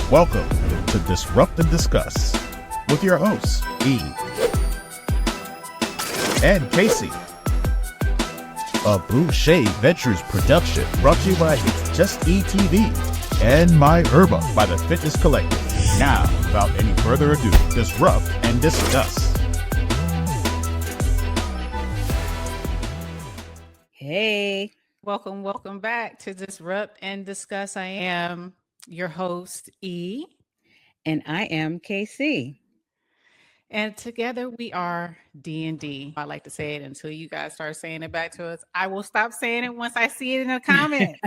Welcome to Disrupt and Discuss with your hosts, E and Casey. A Boucher Ventures production brought to you by It's Just ETV and My Herba by the Fitness Collective. Now, without any further ado, disrupt and discuss. Hey, Welcome back to Disrupt and Discuss. I am your host, E. and I am KC. And together we are D&D. I like to say it until you guys start saying it back to us. I will stop saying it once I see it in the comments.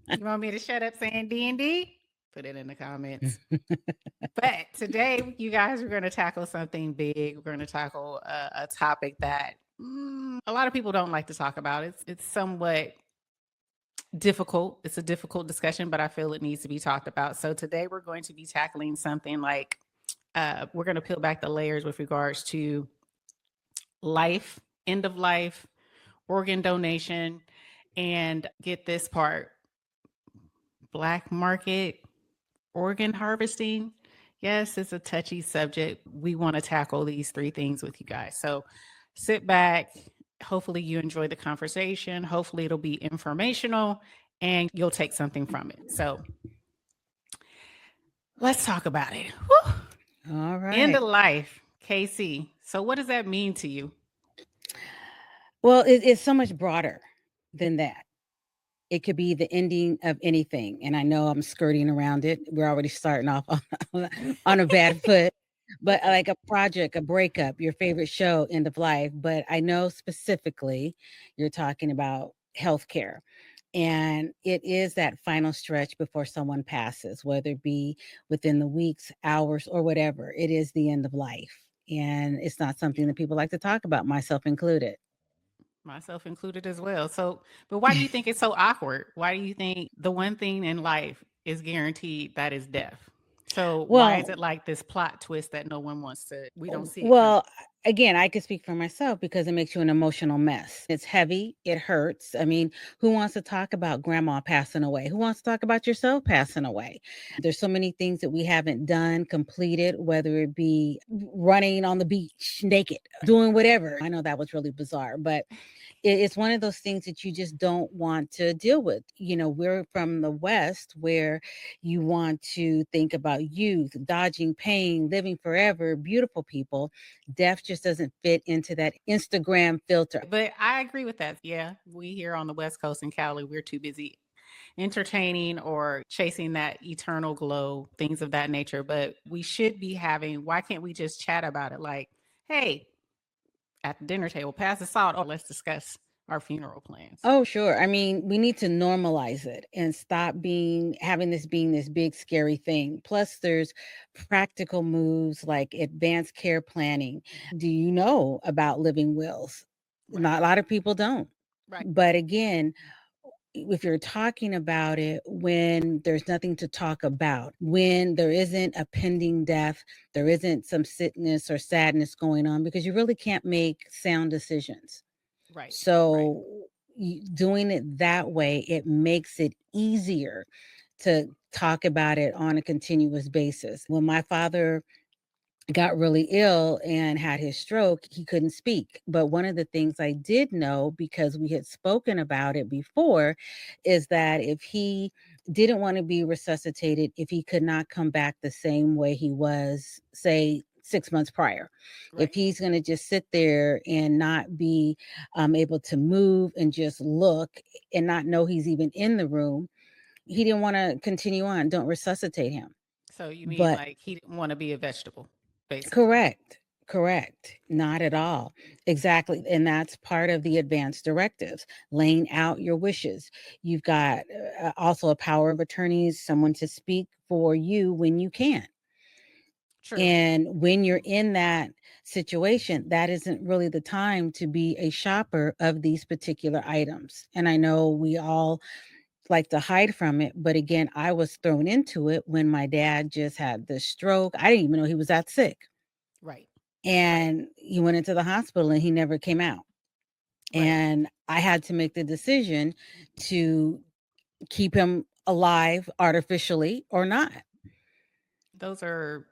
You want me to shut up saying D&D? Put it in the comments. But today, you guys are going to tackle something big. We're going to tackle a topic that a lot of people don't like to talk about. It's somewhat difficult. It's a difficult discussion, but I feel it needs to be talked about. So today we're going to be tackling something like we're going to peel back the layers with regards to life, end of life, organ donation, and get this part, black market organ harvesting. Yes, it's a touchy subject. We want to tackle these three things with you guys. So sit back. Hopefully you enjoy the conversation. Hopefully it'll be informational and you'll take something from it. So let's talk about it. Whew. All right. End of life, KC. So what does that mean to you? Well, it's so much broader than that. It could be the ending of anything. And I know I'm skirting around it. We're already starting off on a bad foot. But like a project, a breakup, your favorite show, end of life. But I know specifically you're talking about healthcare. And it is that final stretch before someone passes, whether it be within the weeks, hours, or whatever. It is the end of life. And it's not something that people like to talk about, myself included. Myself included as well. So, but why do you think it's so awkward? Why do you think the one thing in life is guaranteed, that is death? So why is it like this plot twist that no one wants to, we don't see it? Well, again, I could speak for myself because it makes you an emotional mess. It's heavy. It hurts. I mean, who wants to talk about grandma passing away? Who wants to talk about yourself passing away? There's so many things that we haven't done, completed, whether it be running on the beach naked, doing whatever. I know that was really bizarre, but it's one of those things that you just don't want to deal with. You know, we're from the West where you want to think about youth, dodging pain, living forever, beautiful people. Death just doesn't fit into that Instagram filter. But I agree with that. Yeah, we here on the West Coast in Cali, we're too busy entertaining or chasing that eternal glow, things of that nature. But we should be having, why can't we just chat about it? Like, hey, at the dinner table, pass the salt. Oh, let's discuss our funeral plans. Oh, sure. I mean, we need to normalize it and stop having this being this big scary thing. Plus, there's practical moves like advanced care planning. Do you know about living wills? Right. Not a lot of people don't. Right. But again, if you're talking about it when there's nothing to talk about, when there isn't a pending death, there isn't some sickness or sadness going on, because you really can't make sound decisions. Right. So doing it that way, it makes it easier to talk about it on a continuous basis. When my father got really ill and had his stroke, he couldn't speak. But one of the things I did know, because we had spoken about it before, is that if he didn't want to be resuscitated, if he could not come back the same way he was, say, 6 months prior, Right. if he's going to just sit there and not be able to move and just look and not know he's even in the room, he didn't want to continue on. Don't resuscitate him. So you mean But like he didn't want to be a vegetable, basically? Correct. Not at all. Exactly. And that's part of the advanced directives, laying out your wishes. You've got also a power of attorney, someone to speak for you when you can't. True. And when you're in that situation, that isn't really the time to be a shopper of these particular items. And I know we all like to hide from it, but again, I was thrown into it when my dad just had the stroke. I didn't even know he was that sick. Right. And he went into the hospital and he never came out. Right. And I had to make the decision to keep him alive artificially or not. Those are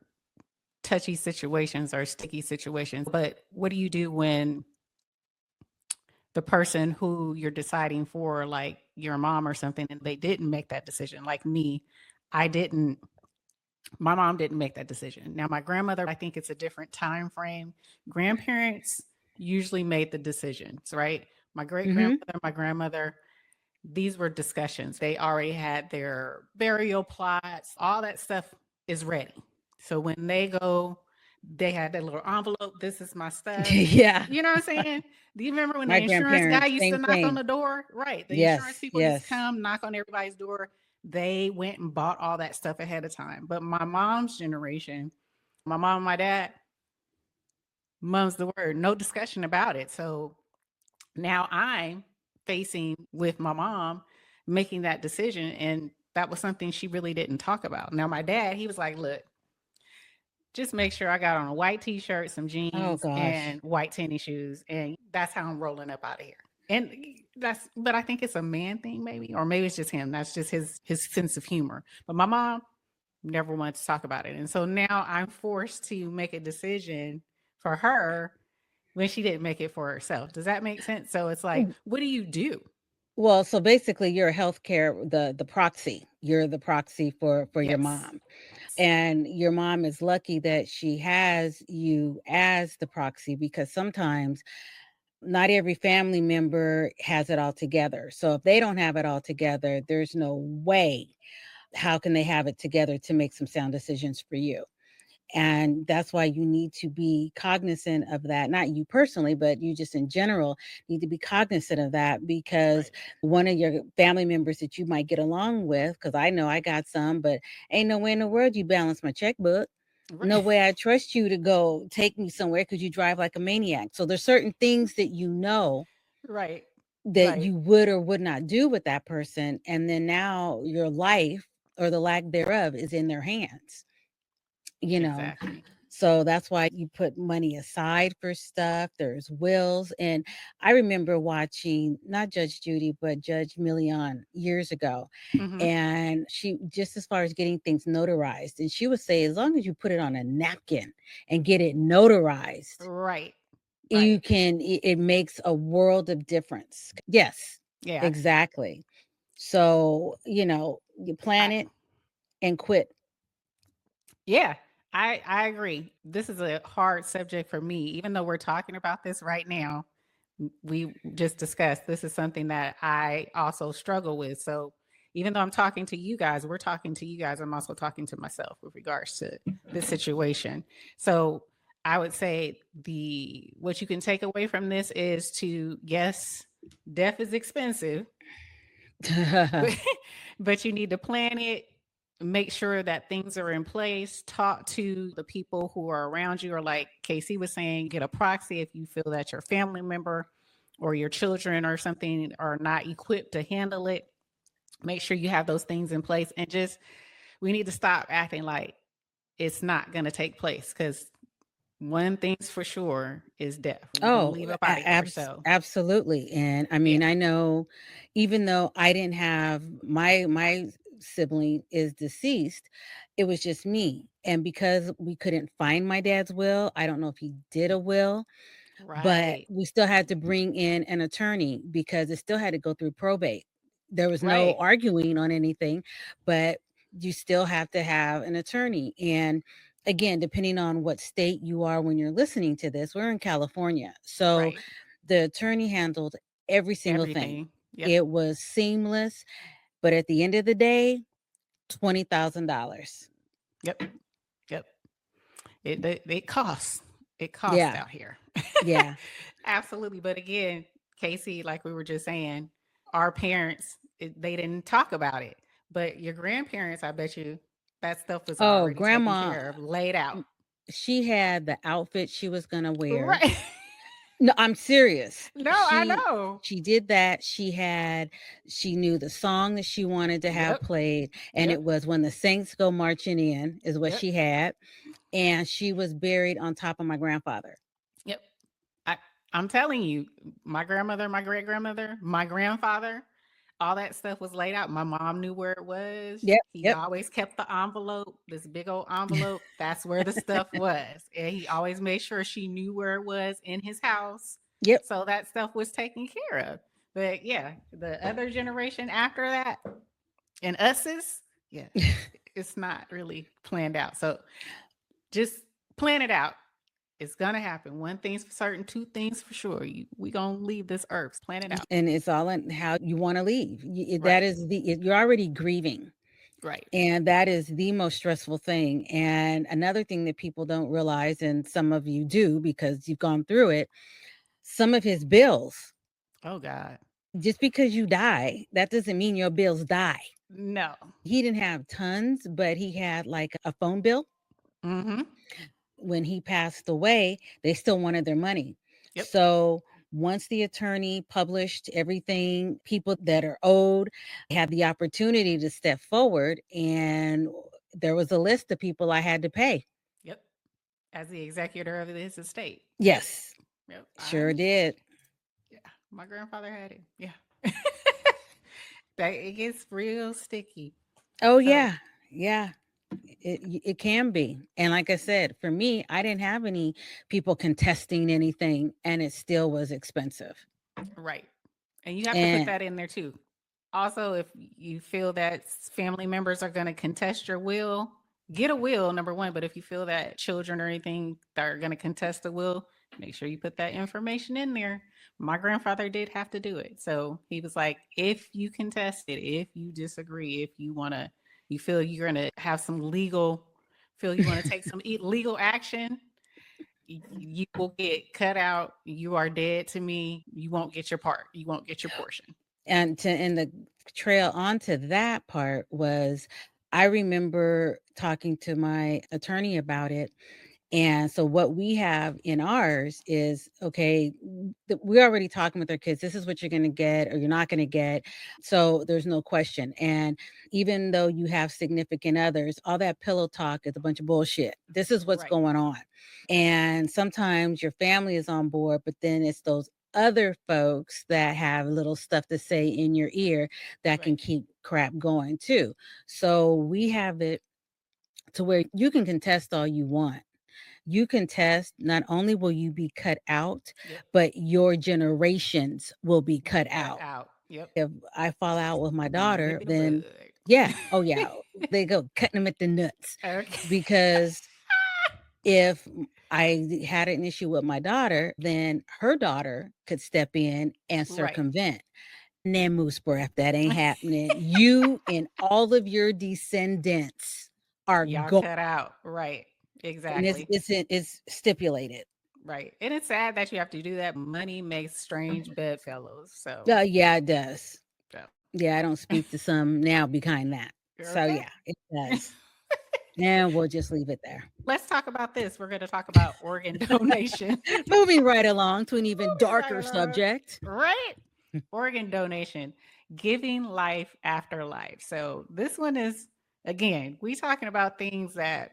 touchy situations or sticky situations. But what do you do when the person who you're deciding for, like your mom or something, and they didn't make that decision? Like me, I didn't, my mom didn't make that decision. Now, my grandmother, I think it's a different time frame. Grandparents usually made the decisions, right? My great Mm-hmm. grandmother, my grandmother, these were discussions. They already had their burial plots, all that stuff is ready. So when they go, they had that little envelope. This is my stuff. Yeah. You know what I'm saying? Do you remember when the My insurance guy grandparents, used to same knock on thing. the door? Right. The insurance Yes, people used to yes. come knock on everybody's door. They went and bought all that stuff ahead of time. But my mom's generation, my mom and my dad, mum's the word, no discussion about it. So now I'm facing with my mom making that decision. And that was something she really didn't talk about. Now, my dad, he was like, look, just make sure I got on a white t-shirt, some Oh jeans, gosh. and white tennis shoes. And that's how I'm rolling up out of here. And but I think it's a man thing, maybe, or maybe it's just him. That's just his sense of humor. But my mom never wanted to talk about it. And so now I'm forced to make a decision for her when she didn't make it for herself. Does that make sense? So it's like, what do you do? Well, so basically you're a healthcare the proxy. You're the proxy for your Yes. mom. Yes. And your mom is lucky that she has you as the proxy, because sometimes not every family member has it all together. So if they don't have it all together, there's no way how can they have it together to make some sound decisions for you. And that's why you need to be cognizant of that. Not you personally, but you just in general need to be cognizant of that, because Right. one of your family members that you might get along with, because I know I got some, but ain't no way in the world you balance my checkbook. No Right. way I trust you to go take me somewhere because you drive like a maniac. So there's certain things that you know Right. that Right. you would or would not do with that person. And then now your life or the lack thereof is in their hands, you know. Exactly. So that's why you put money aside for stuff. There's wills. And I remember watching not Judge Judy, but Judge Millian years ago. Mm-hmm. And she, just as far as getting things notarized, and she would say, as long as you put it on a napkin and get it notarized, Right. you Right. can, it makes a world of difference. Yes, Yeah. exactly. So, you plan I, it and quit. yeah. I agree. This is a hard subject for me, even though we're talking about this right now. We just discussed this is something that I also struggle with. So even though I'm talking to you guys, we're talking to you guys, I'm also talking to myself with regards to this situation. So I would say the what you can take away from this is to, yes, death is expensive, but but you need to plan it, make sure that things are in place, talk to the people who are around you, or like Casey was saying, get a proxy if you feel that your family member or your children or something are not equipped to handle it. Make sure you have those things in place, and just we need to stop acting like it's not going to take place, because one thing's for sure is death. We're going to Oh, leave up out of here. So absolutely. And I yeah. mean, I know, even though I didn't have my sibling is deceased, it was just me. And because we couldn't find my dad's will, I don't know if he did a will, but Right. we still had to bring in an attorney because it still had to go through probate. There was no Right. arguing on anything, but you still have to have an attorney. And again, depending on what state you are when you're listening to this, we're in California. So Right. the attorney handled every single thing. Everything. Yep. It was seamless, but at the end of the day, $20,000. Yep. Yep. It costs. It costs Yeah, out here. yeah. Absolutely. But again, Casey, like we were just saying, our parents, they didn't talk about it. But your grandparents, I bet you that stuff was Oh, already taken grandma, care of, laid out. she had the outfit she was gonna wear. Right. No, I'm serious. No, I She know. she did that. She knew the song that she wanted to have Yep. played, and Yep. it was When the Saints Go Marching In is what Yep. she had. And she was buried on top of my grandfather. Yep. I, I'm telling you, my grandmother, my great grandmother, my grandfather, all that stuff was laid out. My mom knew where it was. Yep, He yep. always kept the envelope, this big old envelope. That's where the stuff was. And he always made sure she knew where it was in his house. Yep. So that stuff was taken care of. But yeah, the other generation after that and us's, yeah, it's not really planned out. So just plan it out. It's gonna happen. One thing's for certain, two things for sure. We gonna leave this earth. Plan it out. And it's all in how you want to leave. That Right. is you're already grieving. Right. And that is the most stressful thing. And another thing that people don't realize, and some of you do because you've gone through it, some of his bills, Oh God. just because you die, that doesn't mean your bills die. No. He didn't have tons, but he had like a phone bill. Mm-hmm. When he passed away, they still wanted their money. Yep. So once the attorney published everything, people that are owed had the opportunity to step forward, and there was a list of people I had to pay. Yep. As the executor of his estate. Yes, Yep. I sure understand. did. Yeah. My grandfather had it. Yeah. That it gets real sticky. Oh, So yeah. Yeah. It can be. And like I said, for me, I didn't have any people contesting anything, and it still was expensive. right. And you have to put And that in there too. Also, if you feel that family members are going to contest your will, get a will, number one. But if you feel that children or anything that are going to contest the will, make sure you put that information in there. My grandfather did have to do it. So he was like, if you contest it, if you disagree, if you want to, you feel you're going to have some legal, feel you want to take some legal action, you will get cut out. You are dead to me. You won't get your part. You won't get your portion. and the trail onto that part was, I remember talking to my attorney about it. And so what we have in ours is, okay, we're already talking with our kids. This is what you're going to get or you're not going to get. So there's no question. And even though you have significant others, all that pillow talk is a bunch of bullshit. This is what's Right. going on. And sometimes your family is on board, but then it's those other folks that have little stuff to say in your ear that can Right. keep crap going too. So we have it to where you can contest all you want. You contest, not only will you be cut out, Yep. but your generations will be cut Cut out. out. Yep. If I fall out with my daughter, Nip it then bud. yeah, oh yeah, they go cutting them at the nuts. Okay. Because if I had an issue with my daughter, then her daughter could step in and Right. circumvent. Nemoose breath, that ain't happening. You and all of your descendants are Y'all gone. cut out. Right. And Exactly. it's stipulated. Right. And it's sad that you have to do that. Money makes strange bedfellows. So, Yeah, it does. so. Yeah, I don't speak to some now behind that. So Okay. yeah, it does. And we'll just leave it there. Let's talk about this. We're going to talk about organ donation. Moving right along to an even Moving darker right along. subject. Right. Organ donation, giving life after life. So this one is, again, we talking about things that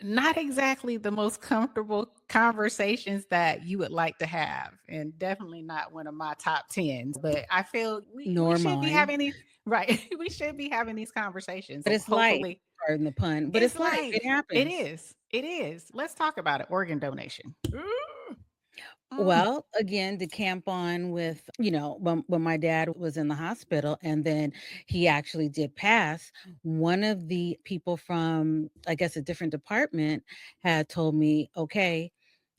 not exactly the most comfortable conversations that you would like to have, and definitely not one of my top 10s. But I feel we Nor should be mine. having these, right. We should be having these conversations. But So it's light, hopefully, pardon the pun. But it's it's light. light. It happens. It is. It is. Let's talk about it. Organ donation. Well, again, to camp on with, when my dad was in the hospital and then he actually did pass, one of the people from, I guess, a different department had told me, okay,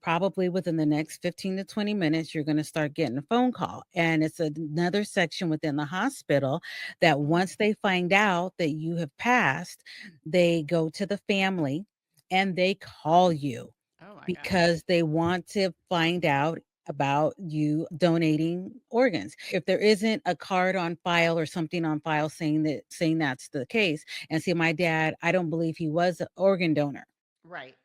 probably within the next 15 to 20 minutes, you're going to start getting a phone call. And it's another section within the hospital that once they find out that you have passed, they go to the family and they call you Oh my God. because they want to find out about you donating organs. If there isn't a card on file or something on file saying that's the case, and see, my dad, I don't believe he was an organ donor. Right.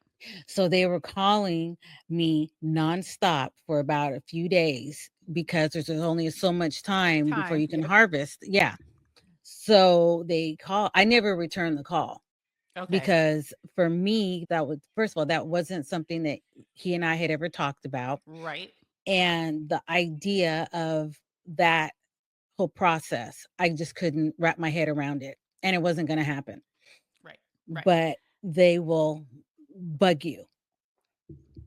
So they were calling me nonstop for about a few days because there's only so much time before you can Yep. harvest. Yeah. So they call. I never returned the call. Okay. Because for me, that was, first of all, that wasn't something that he and I had ever talked about. Right. And the idea of that whole process, I just couldn't wrap my head around it, and it wasn't going to happen. Right. Right. But they will bug you.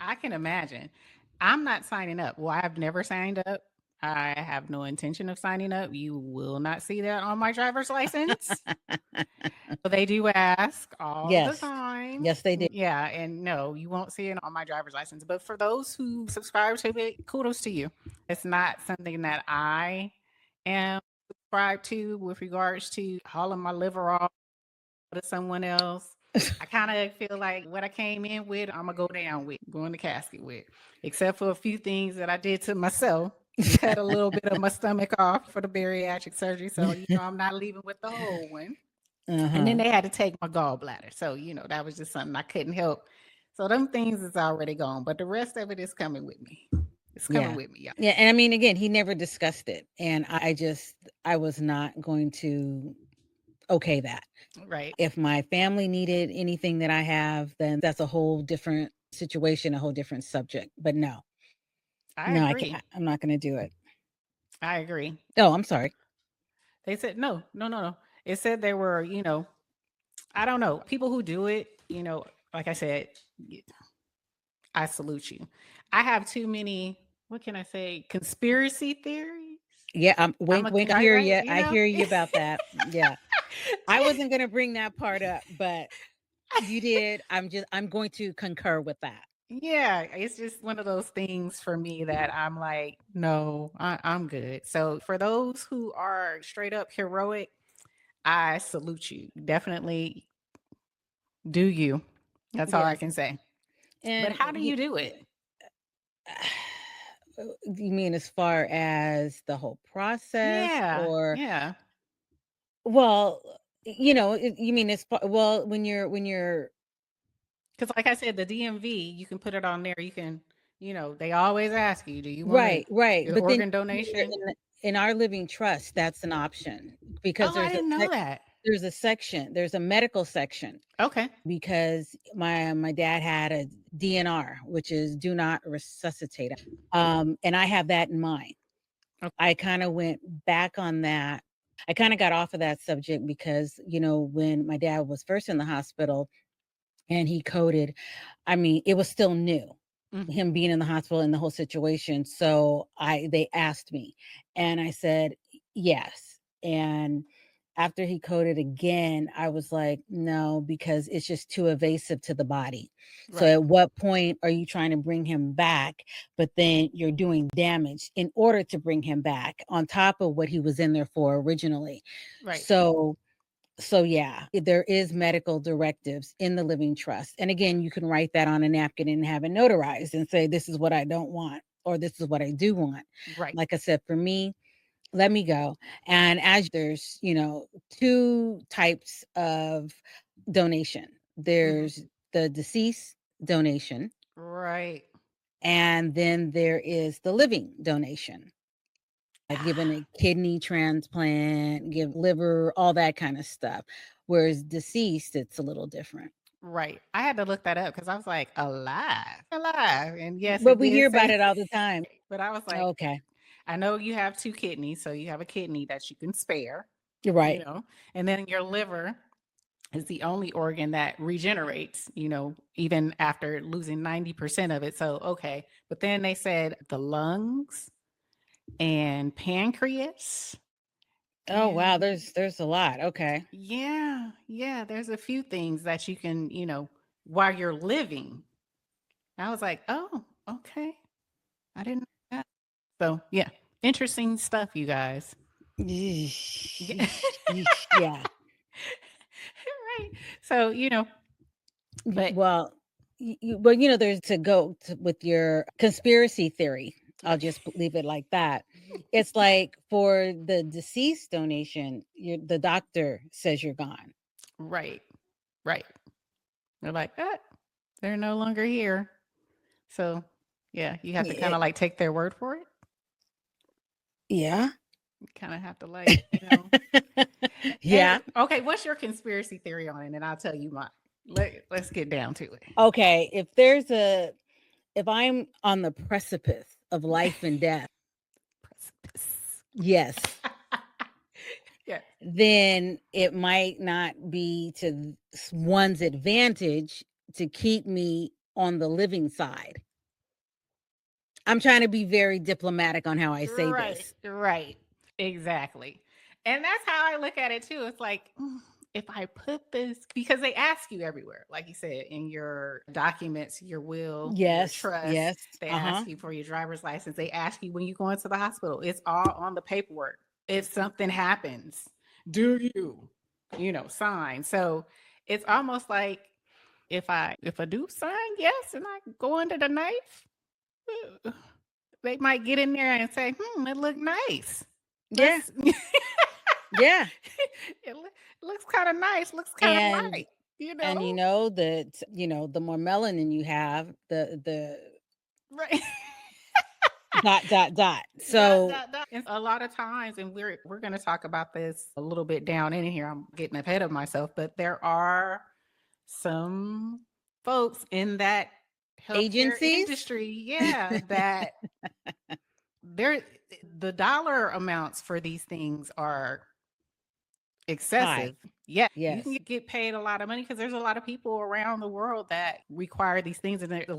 I can imagine. I'm not signing up. Well, I've never signed up. I have no intention of signing up. You will not see that on my driver's license. But they do ask all the Yes. time. Yes, they do. Yeah, and no, you won't see it on my driver's license. But for those who subscribe to it, kudos to you. It's not something that I am subscribed to with regards to hauling my liver off to someone else. I kind of feel like what I came in with, I'm gonna go down with, go in the casket with, except for a few things that I did to myself. Cut a little bit of my stomach off for the bariatric surgery, so I'm not leaving with the whole one. And then they had to take my gallbladder, so that was just something I couldn't help. So them things is already gone, but the rest of it is coming with me. It's coming with me, y'all. Yeah, and I mean, again, he never discussed it, and I was not going to okay that. Right. If my family needed anything that I have, then that's a whole different situation, a whole different subject. But no, I no, agree. I'm not going to do it. I agree. Oh, I'm sorry. They said no. It said there were, I don't know, people who do it, like I said, I salute you. I have too many, what can I say, conspiracy theories. Yeah, wink, wink. I hear you. I hear you about that. Yeah, I wasn't going to bring that part up, but you did. I'm going to concur with that. Yeah, it's just one of those things for me that I'm like, no, I'm good. So for those who are straight up heroic, I salute you. Definitely do you. That's all I can say. But how do you do it? You mean as far as the whole process? Or yeah. Well, you mean well, when you're because like I said, the DMV, you can put it on there. You can, they always ask you, do you want right. But organ donation? In our living trust, that's an option, because I didn't know that. There's a section, there's a medical section. Okay. Because my dad had a DNR, which is do not resuscitate. And I have that in mind. Okay. I kind of went back on that. I kind of got off of that subject because, when my dad was first in the hospital and he coded, I mean, it was still new, him being in the hospital and the whole situation. So they asked me, and I said yes. And after he coded again, I was like, no, because it's just too evasive to the body. Right. So at what point are you trying to bring him back, but then you're doing damage in order to bring him back on top of what he was in there for originally? Right. So yeah, there is medical directives in the living trust. And again, you can write that on a napkin and have it notarized and say, this is what I don't want, or this is what I do want. Right. Like I said, for me, let me go. And as there's, two types of donation. There's the deceased donation. Right. And then there is the living donation. Given a kidney transplant, give liver, all that kind of stuff. Whereas deceased, it's a little different. Right. I had to look that up because I was like, alive. And yes, but we hear about it all the time. But I was like, okay. I know you have 2 kidneys, so you have a kidney that you can spare. You're right. And then your liver is the only organ that regenerates, even after losing 90% of it. So, okay. But then they said the lungs and pancreas. Oh, wow. There's a lot. Okay. Yeah. There's a few things that you can, while you're living. I was like, oh, okay. I didn't know that. So, yeah. Interesting stuff, you guys. Yeah. Right. So, but well, there's to go with your conspiracy theory. I'll just leave it like that. It's like for the deceased donation, the doctor says you're gone. Right. They're like, they're no longer here. So, yeah, you have to kind of like take their word for it. Yeah. You kind of have to like, Yeah. And, okay, what's your conspiracy theory on it? And I'll tell you mine. Let's get down to it. Okay, if I'm on the precipice of life and death. Precipice. Yes. Yeah. then it might not be to one's advantage to keep me on the living side. I'm trying to be very diplomatic on how I say this. Right. Exactly. And that's how I look at it too. It's like, if I put this, because they ask you everywhere, like you said, in your documents, your will, your Yes, trust, yes. they Uh-huh. ask you for your driver's license. They ask you when you go into the hospital. It's all on the paperwork. If something happens, do sign. So it's almost like if I do sign yes and I go under the knife, they might get in there and say, it looked nice. Yeah. Let's Yeah. it looks kind of nice, looks kind of And right, you and you know? know that, the more melanin you have, the Right. dot. Dot, So dot, dot. And a lot of times, and we're going to talk about this a little bit down in here. I'm getting ahead of myself, but there are some folks in that healthcare agencies, industry, yeah, that they're the dollar amounts for these things are high. excessive. Yeah, you can Yes. get paid a lot of money because there's a lot of people around the world that require these things, and it's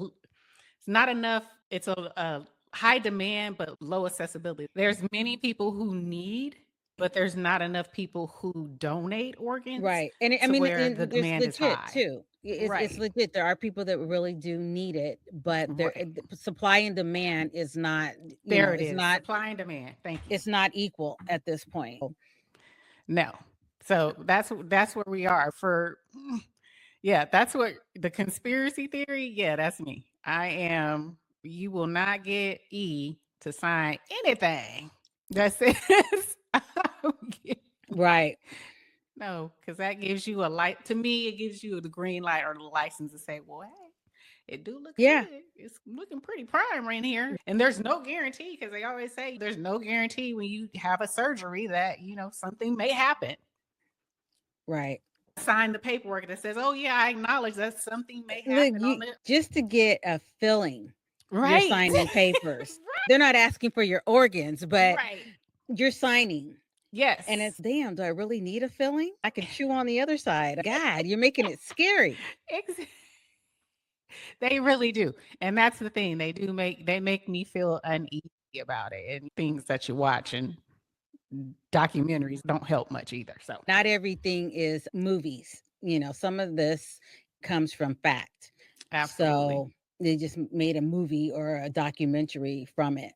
not enough. It's a high demand but low accessibility. There's many people who need, but there's not enough people who donate organs Right. And I to mean, where the and there's demand is legit high. too. It's Right. legit. There are people that really do need it, but Right. supply and demand is not, There it it's is. not Supply and demand. Thank you. it's not equal at this point. No. So that's where we are for. Yeah, that's what the conspiracy theory. Yeah, that's me. I am. You will not get E to sign anything that says Right. no, because that gives you a light. To me, it gives you the green light or the license to say, "Well, hey, it do look Yeah. good. It's looking pretty prime right here." And there's no guarantee because they always say there's no guarantee when you have a surgery that something may happen. Right. Sign the paperwork that says, "Oh yeah, I acknowledge that something may Look, happen on you it." just to get a filling, you're Right. signing papers. They're not asking for your organs, but Right. you're signing. Yes. And it's, damn, do I really need a filling? I can chew on the other side. God, you're making it scary. Ex- they really do. And that's the thing. They make me feel uneasy about it. And things that you watch and documentaries don't help much either. So Not everything is movies. Some of this comes from fact. absolutely. So they just made a movie or a documentary from it.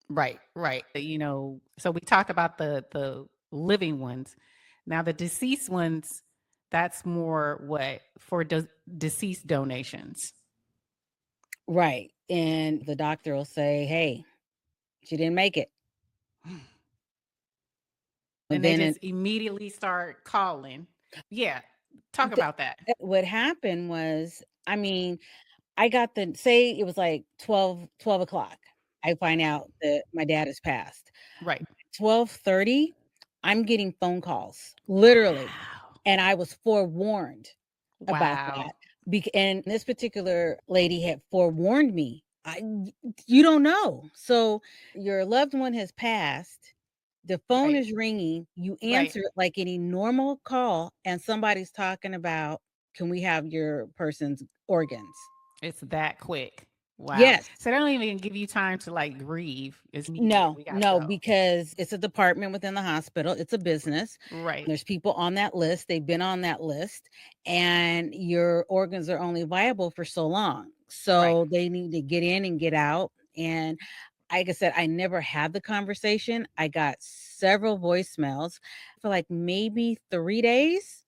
Right. So we talked about the living ones. Now the deceased ones, that's more what for deceased donations. Right. And the doctor will say, hey, she didn't make it. And they then just immediately start calling. Yeah. Talk th- about that. what happened was, I mean, I got say it was like 12 o'clock. I find out that my dad has passed. Right. 12:30, I'm getting phone calls, literally. And I was forewarned about Wow. that. And this particular lady had forewarned me. You don't know. So your loved one has passed. The phone Right. is ringing. You Right. answer it like any normal call, and somebody's talking about, can we have your person's organs? It's that quick. Wow. Yes. So they don't even give you time to like grieve. It's No, we gotta no, go. because it's a department within the hospital. It's a business. Right. There's people on that list. They've been on that list, and your organs are only viable for so long. So they need to get in and get out. And like I said, I never had the conversation. I got several voicemails for like maybe 3 days.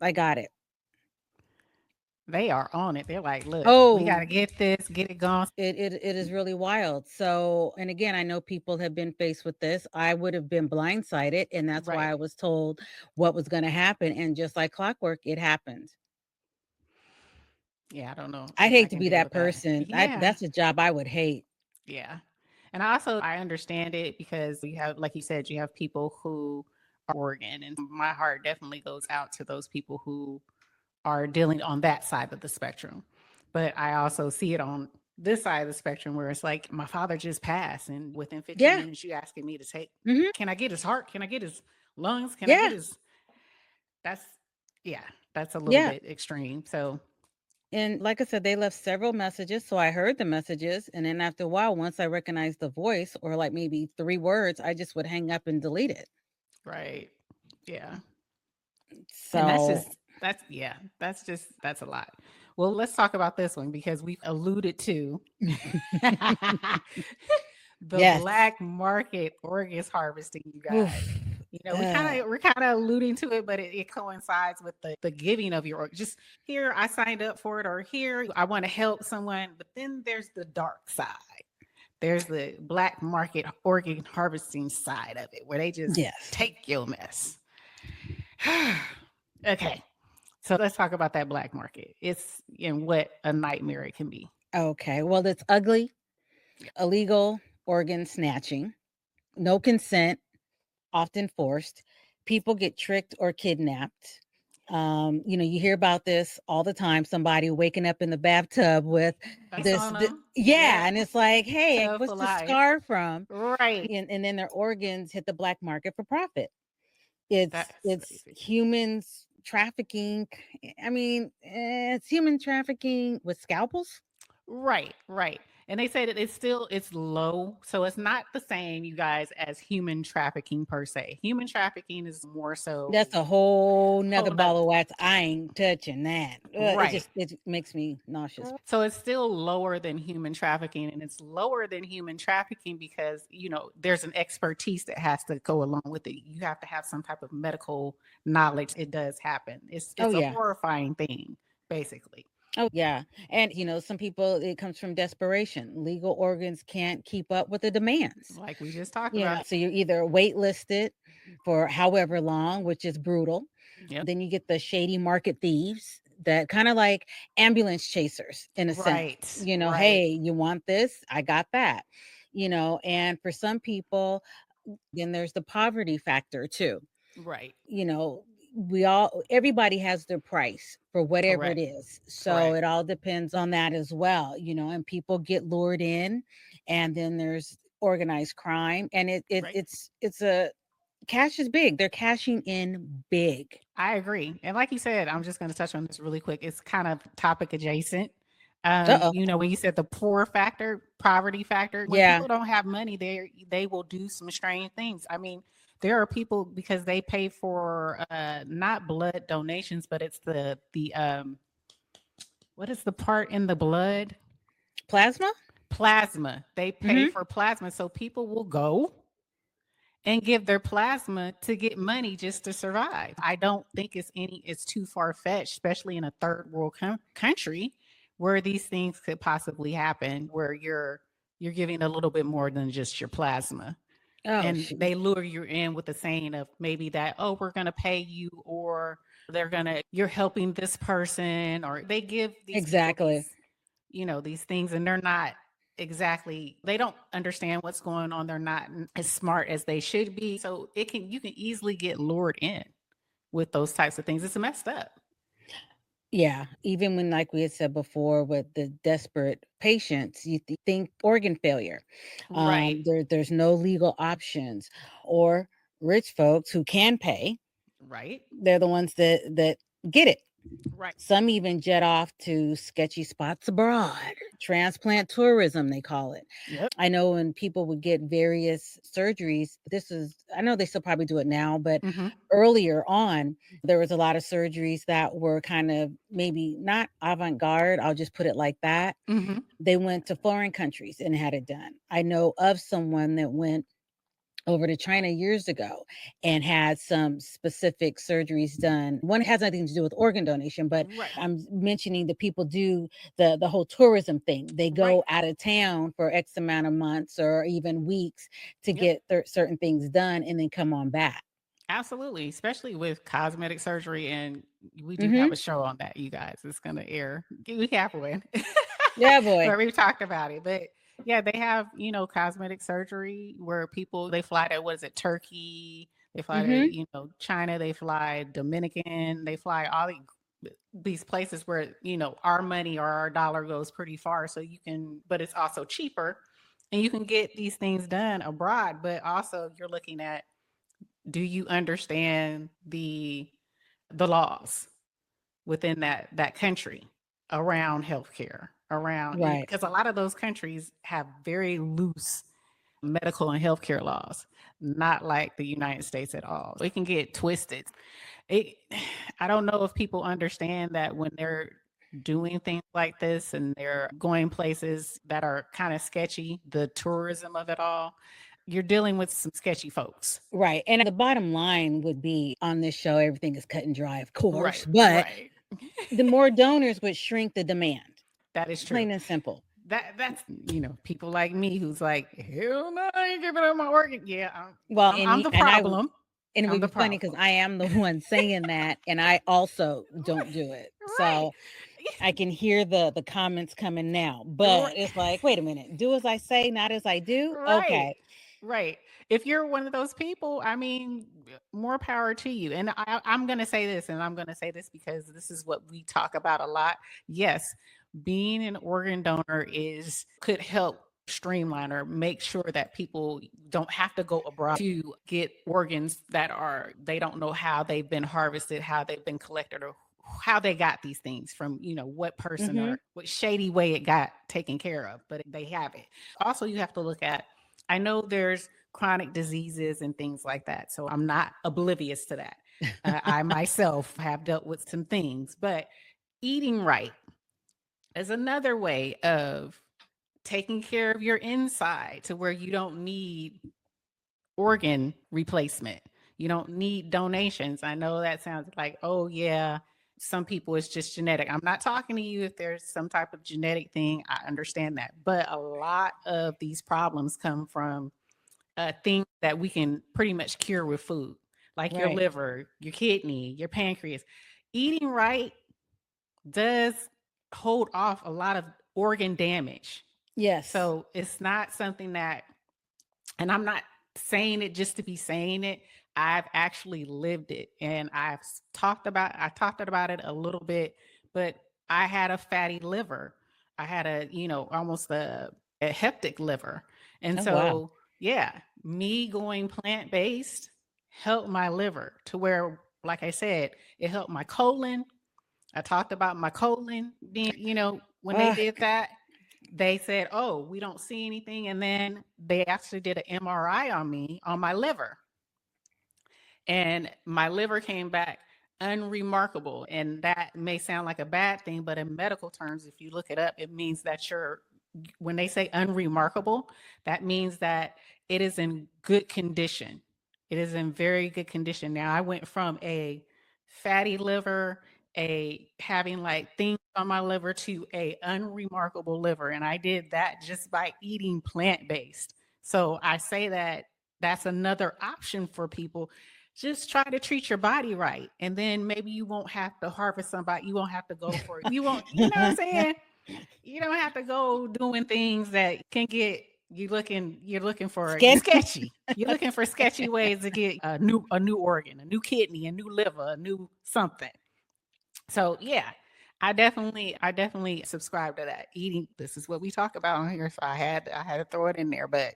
I got it. They are on it. They're like, look, we Oh, gotta get this, get it going. it is really wild. So, and again, I know people have been faced with this. I would have been blindsided, and that's why I was told what was going to happen. And just like clockwork, it happened. Yeah, I don't know. I'd if I hate to can be deal that with that. person. Yeah. That's a job I would hate. Yeah. And I understand it because you have, like you said, you have people who are organ, and my heart definitely goes out to those people who are dealing on that side of the spectrum. But I also see it on this side of the spectrum where it's like my father just passed, and within 15 minutes you asking me to take, Mhm. can I get his heart? Can I get his lungs. Can I Yeah. get his? That's yeah, that's a little Yeah. bit extreme. So And like I said, they left several messages. So I heard the messages. And then after a while, once I recognized the voice or like maybe 3 words, I just would hang up and delete it. right, yeah, and So, that's a lot. Well, let's talk about this one because we've alluded to the yes. black market organs harvesting, you Oof. guys. You know, Uh, we're kind of alluding to it, but it coincides with the giving of your just here I signed up for it or here I want to help someone, but then there's the dark side. There's the black market organ harvesting side of it where they just yes. take your mess. Okay. So let's talk about that black market. It's and what a nightmare it can be. Okay. Well, it's ugly, illegal organ snatching, no consent, often forced. People get tricked or kidnapped. You hear about this all the time. Somebody waking up in the bathtub with That's this, on them. yeah, and it's like, hey, Tough what's the life. scar from? Right. And then their organs hit the black market for profit. It's That's it's crazy. humans trafficking. I mean, it's human trafficking with scalpels. Right, right. And they say that it's low. So it's not the same, you guys, as human trafficking per se. Human trafficking is more That's so a whole nother whole nother ball of wax. I ain't touching that. right. It makes me nauseous. So it's still lower than human trafficking, and it's lower than human trafficking because there's an expertise that has to go along with it. You have to have some type of medical knowledge. It does happen. It's Oh it's a yeah. horrifying thing, basically. Oh yeah. And some people, it comes from desperation. Legal organs can't keep up with the demands. Like we just talked about. So you're either waitlisted for however long, which is brutal. Yep. Then you get the shady market thieves that kind of like ambulance chasers in a sense. Right. Right. Hey, you want this? I got that. And for some people, then there's the poverty factor too. Right. Everybody has their price for whatever it Correct. is. So Correct. it all depends on that as well, and people get lured in, and then there's organized crime, and Right. it's a cash is big. They're cashing in big. I agree. And like you said, I'm just going to touch on this really quick. It's kind of topic adjacent. Uh-oh. When you said the poverty factor, when Yeah. people don't have money, they will do some strange things. I mean, there are people because they pay for not blood donations, but it's the what is the part in the blood? Plasma? Plasma. They pay for plasma. So people will go and give their plasma to get money just to survive. I don't think it's too far-fetched, especially in a third world country where these things could possibly happen, where you're giving a little bit more than just your plasma. Oh, And shoot. they lure you in with the saying of maybe that, oh, we're going to pay you, or you're helping this person, or they give these people Exactly. these things, and they're not they don't understand what's going on. They're not as smart as they should be. So you can easily get lured in with those types of things. It's messed up. Yeah, even when, like we had said before, with the desperate patients, you think organ failure. Right. There's no legal options, or rich folks who can pay. Right. They're the ones that get it. Right. Some even jet off to sketchy spots abroad. Transplant tourism, they call it. Yep. I know when people would get various surgeries, I know they still probably do it now, but earlier on, there was a lot of surgeries that were kind of maybe not avant-garde. I'll just put it like that. They went to foreign countries and had it done. I know of someone that went over to China years ago and had some specific surgeries done. One has nothing to do with organ donation, but Right. I'm mentioning that people do the whole tourism thing. They go out of town for X amount of months or even weeks to get certain things done and then come on back. Absolutely, especially with cosmetic surgery, and we do have a show on that, you guys. It's going to air. We halfway. Yeah, boy. Where we've talked about it, but yeah, they have cosmetic surgery where people they fly to Turkey, they fly to China, they fly Dominican, they fly all these places where our money or our dollar goes pretty far, so you can, but it's also cheaper, and you can get these things done abroad. But also you're looking at Do you understand the laws within that country around healthcare, around, Right. because a lot of those countries have very loose medical and healthcare laws, not like the United States at all. It can get twisted. It, I don't know if people understand that when they're doing things like this and they're going places that are kind of sketchy, the tourism of it all, you're dealing with some sketchy folks. Right. And the bottom line would be on this show, everything is cut and dry, of course, Right, but right. the more donors would shrink the demand. That is true. Plain and simple. That's people like me who's like, hell no, I ain't giving up my organ. Yeah, Well, I'm the problem. And it I'm would the be funny because I am the one saying that, and I also don't do it. Right. So I can hear the comments coming now, but it's like, wait a minute, do as I say, not as I do. Right. Okay. Right. If you're one of those people, I mean, more power to you. And I'm going to say this, and I'm going to say this because this is what we talk about a lot. Yes, being an organ donor could help streamline or make sure that people don't have to go abroad to get organs that they don't know how they've been harvested, how they've been collected, or how they got these things from, what person or what shady way it got taken care of, but they have it. Also, you have to look at, I know there's chronic diseases and things like that, so I'm not oblivious to that. I myself have dealt with some things, but eating right is another way of taking care of your inside to where you don't need organ replacement. You don't need donations. I know that sounds like, oh yeah, some people it's just genetic. I'm not talking to you if there's some type of genetic thing. I understand that. But a lot of these problems come from things that we can pretty much cure with food, like your liver, your kidney, your pancreas. Eating right does hold off a lot of organ damage. Yes. So it's not something that, and I'm not saying it just to be saying it. I've actually lived it, and I talked about it a little bit, but I had a fatty liver. I had almost a heptic liver. And so, yeah, me going plant-based helped my liver to where, like I said, it helped my colon. I talked about my colon being, when they did that, they said, oh, we don't see anything. And then they actually did an MRI on me, on my liver. And my liver came back unremarkable. And that may sound like a bad thing, but in medical terms, if you look it up, it means that when they say unremarkable, that means that it is in good condition. It is in very good condition. Now, I went from a fatty liver, having like things on my liver, to a unremarkable liver. And I did that just by eating plant-based. So I say that that's another option for people. Just try to treat your body right. And then maybe you won't have to harvest somebody. You won't have to go for it. You won't, you know what I'm saying? You don't have to go doing things that can get you're looking for sketchy. You're looking for sketchy ways to get a new organ, a new kidney, a new liver, a new something. So yeah, I definitely subscribe to that. Eating, this is what we talk about on here. So I had to throw it in there. But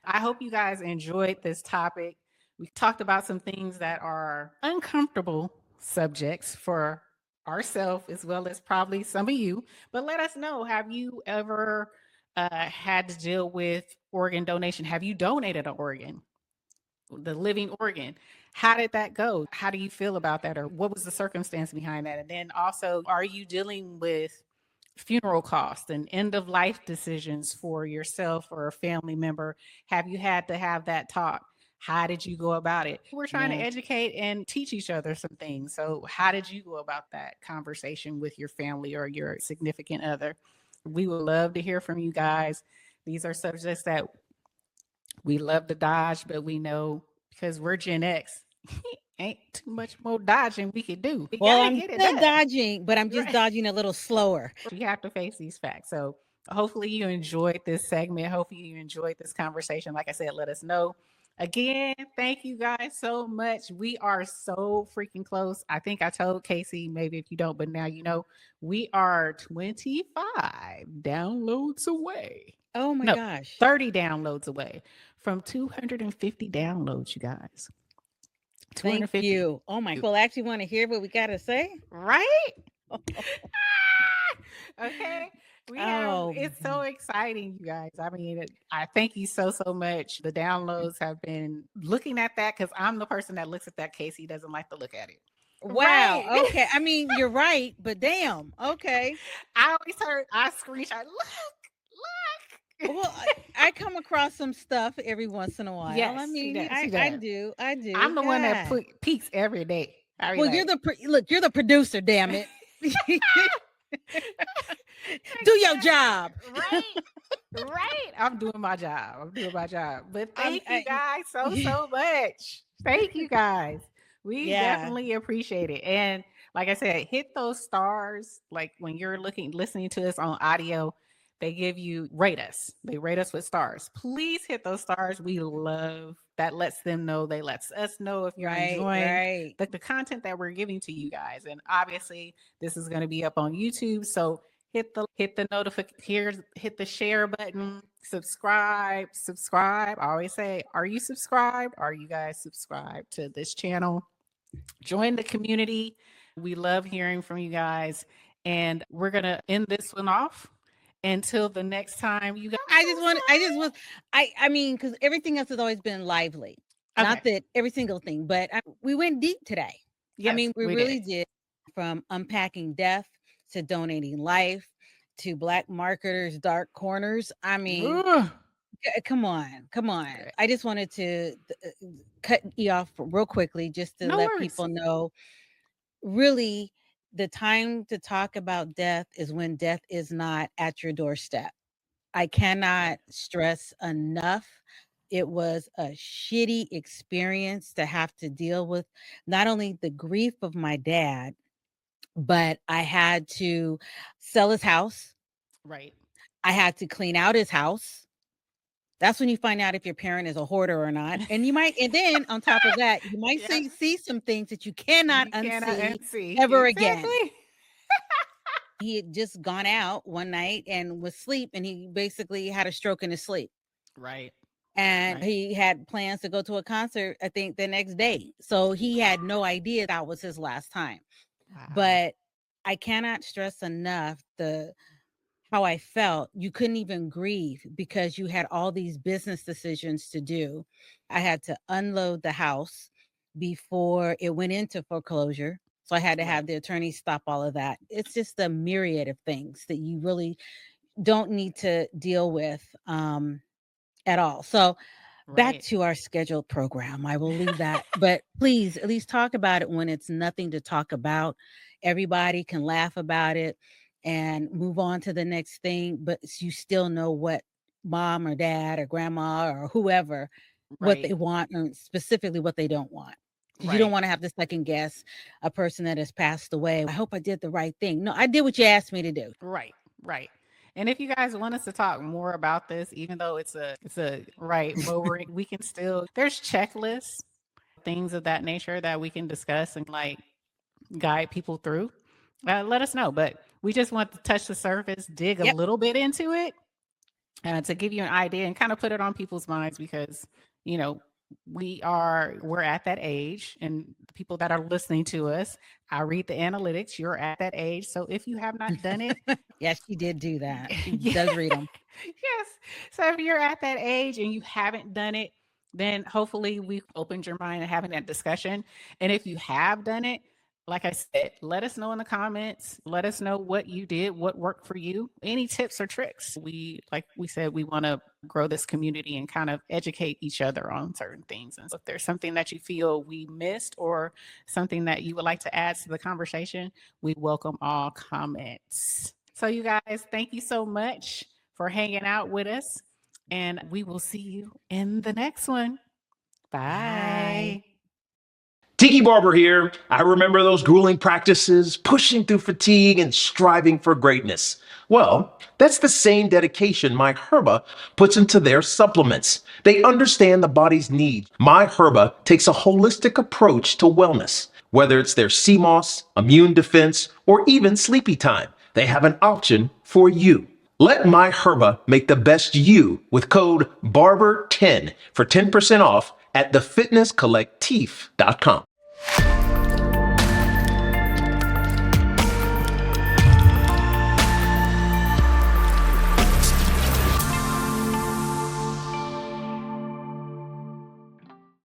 I hope you guys enjoyed this topic. We talked about some things that are uncomfortable subjects for ourselves, as well as probably some of you. But let us know, have you ever had to deal with organ donation? Have you donated an organ, the living organ? How did that go? How do you feel about that? Or what was the circumstance behind that? And then also, are you dealing with funeral costs and end of life decisions for yourself or a family member? Have you had to have that talk? How did you go about it? We're trying to educate and teach each other some things. So how did you go about that conversation with your family or your significant other? We would love to hear from you guys. These are subjects that we love to dodge, but we know because we're Gen X, ain't too much more dodging we could do. Well, I'm still dodging, but I'm just dodging a little slower. You have to face these facts. So hopefully you enjoyed this segment. Hopefully you enjoyed this conversation. Like I said, let us know. Again, thank you guys so much. We are so freaking close. I think I told Casey, maybe if you don't, but now you know, we are 25 downloads away. Oh my gosh. 30 downloads away from 250 downloads, you guys. Thank 250. you. Oh my, people actually want to hear what we got to say? Right? Okay. Oh, It's so exciting, you guys. I mean, I thank you so much. The downloads have been looking at that because I'm the person that looks at that. Casey doesn't like to look at it. wow. Right. Okay. I mean, you're right, but damn. Okay. I screenshot, look. Well, I come across some stuff every once in a while. Yes, I mean, she I does. do. I'm the one that God. peaks every day. Well, you're the producer, damn it. Do your job. Right. I'm doing my job. But thank you I- guys so much. Thank you guys. We Yeah. definitely appreciate it. And like I said, hit those stars. Like when you're listening to us on audio, they rate us. They rate us with stars. Please hit those stars. We love that. Lets them know. They lets us know if you're enjoying the content that we're giving to you guys. And obviously, this is going to be up on YouTube. So hit the notification, hit the share button, subscribe. I always say, are you subscribed? Are you guys subscribed to this channel? Join the community. We love hearing from you guys. And we're going to end this one off. Until the next time, you guys. I mean, because everything else has always been lively. Okay. Not that every single thing, but we went deep today. Yes, I mean, we really did. From unpacking death to donating life to Black marketers' dark corners. I mean, come on. Okay. I just wanted to cut you off real quickly just to let people know, really, the time to talk about death is when death is not at your doorstep. I cannot stress enough. It was a shitty experience to have to deal with not only the grief of my dad, but I had to sell his house. Right. I had to clean out his house. That's when you find out if your parent is a hoarder or not. And then on top of that, you might see some things that you cannot unsee ever again. He had just gone out one night and was asleep, and he basically had a stroke in his sleep. Right. And he had plans to go to a concert, I think, the next day. So he had no idea that was his last time. Wow. But I cannot stress enough how I felt. You couldn't even grieve because you had all these business decisions to do. I had to unload the house before it went into foreclosure. So I had to have the attorney stop all of that. It's just a myriad of things that you really don't need to deal with at all. So back to our scheduled program. I will leave that. But please, at least talk about it when it's nothing to talk about. Everybody can laugh about it and move on to the next thing. But you still know what mom or dad or grandma or whoever, what they want, and specifically what they don't want. You don't want to have to second guess a person that has passed away. I hope I did the right thing. No, I did what you asked me to do. Right. And if you guys want us to talk more about this, even though it's a lowering, we can still, there's checklists, things of that nature that we can discuss and like guide people through. Let us know. But we just want to touch the surface, dig a little bit into it, to give you an idea and kind of put it on people's minds because, you know, we're at that age, and people that are listening to us, I read the analytics. You're at that age. So if you have not done it, yes, she did do that. She does read them. Yes. So if you're at that age and you haven't done it, then hopefully we've opened your mind and having that discussion. And if you have done it, like I said, let us know in the comments. Let us know what you did, what worked for you, any tips or tricks. Like we said, we want to grow this community and kind of educate each other on certain things. And so if there's something that you feel we missed or something that you would like to add to the conversation, we welcome all comments. So you guys, thank you so much for hanging out with us. And we will see you in the next one. Bye. Tiki Barber here. I remember those grueling practices, pushing through fatigue and striving for greatness. Well, that's the same dedication My Herba puts into their supplements. They understand the body's needs. My Herba takes a holistic approach to wellness. Whether it's their sea moss, immune defense, or even sleepy time, they have an option for you. Let My Herba make the best you with code BARBER10 for 10% off at thefitnesscollectif.com.